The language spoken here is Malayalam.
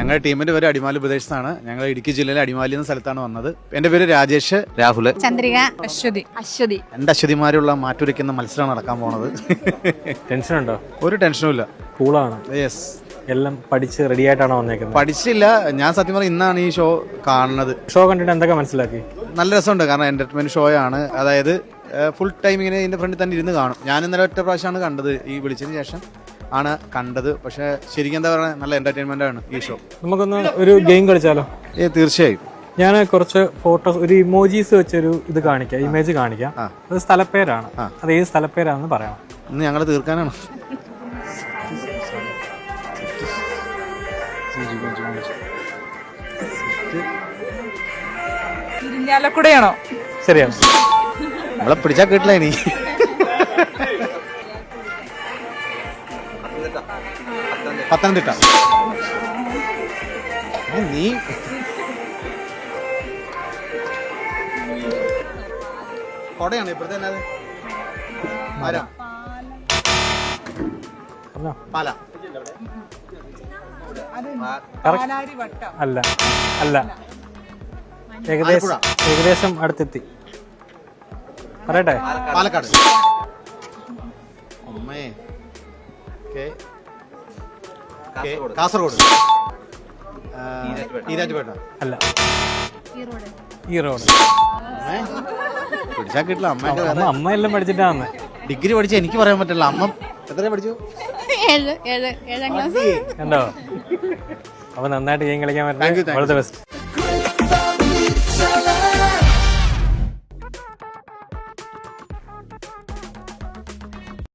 ഞങ്ങളുടെ ടീമിന്റെ പേര് അടിമാലി പ്രദേശത്താണ്. ഞങ്ങൾ ഇടുക്കി ജില്ലയിലെ അടിമാലി എന്ന സ്ഥലത്താണ് വന്നത്. എന്റെ പേര് രാജേഷ്. രാഹുൽ. ചന്ദ്രിക. അശ്വതി. രണ്ട് അശ്വതിമാരുള്ള മാറ്റുരയ്ക്കുന്ന മത്സരം നടക്കാൻ പോണത്. ടെൻഷൻ ഉണ്ടോ? ഒരു ടെൻഷനും ഇല്ല. കൂളാണ്. യെസ്. എല്ലാം പഠിച്ച് റെഡി ആയിട്ടാണോ വന്നേക്കുന്നത്? പഠിച്ചില്ല. ഞാൻ സത്യം പറഞ്ഞാൽ ഇന്നാണ് ഈ ഷോ കാണുന്നത്. ഷോ കണ്ടിട്ട് എന്തൊക്കെ മനസ്സിലാക്കി? നല്ല രസമുണ്ട്. കാരണം എന്റർടൈൻമെന്റ് ഷോ ആണ്. അതായത് ഫുൾ ടൈം ഇങ്ങനെ ഇതിന്റെ ഫ്രണ്ടിൽ തന്നെ ഇരുന്ന് കാണും. ഞാൻ ഇന്നലെ ഒറ്റ പ്രാവശ്യമാണ് കണ്ടത്. ഈ വിളിച്ചതിന് ശേഷം ആണ് കണ്ടത്. പക്ഷെ ശരിക്കും എന്താ പറയുക, നല്ല എന്റർടൈൻമെന്റ് ആണ് ഈ ഷോ. നമുക്കൊന്ന് ഒരു ഗെയിം കളിച്ചാലോ? തീർച്ചയായും. ഞാൻ കുറച്ച് ഫോട്ടോസ്, ഒരു ഇമോജീസ് വെച്ചൊരു ഇത് കാണിക്കാം, ഇമേജ് കാണിക്കാം. അത് സ്ഥലപ്പേരാണ്. അത് ഏത് സ്ഥലപ്പേരാണെന്ന് പറയണം. ഇന്ന് ഞങ്ങൾ തീർക്കാനാണ്. ഇരിഞ്ഞാലക്കുടയാണോ? ശരിയാണ്. നമ്മളെ പിടിച്ചാ കിട്ടില്ല ഇനി. പത്തനംതിട്ട. നീ കൊടയാണ് ഇപ്പോഴത്തെ. ആരാ? പാല. അല്ല അല്ല, ഏകദേശം അടുത്തെത്തി. പറയട്ടെ? പാലക്കാട്. അമ്മേ. കാസർഗോഡ്. ഈരാറ്റുപേട്ട. അല്ല, ഈറോഡ്. പിടിച്ചാ കിട്ടില്ല. അമ്മ എല്ലാം പഠിച്ചിട്ടാ വന്നേ. ഡിഗ്രി പഠിച്ച എനിക്ക് പറയാൻ പറ്റില്ല. അമ്മ എത്ര പഠിച്ചു? 7 ക്ലാസ്. കണ്ടോ? അപ്പൊ നന്നായിട്ട് ഗെയിം കളിക്കാൻ പറ്റും. All the best.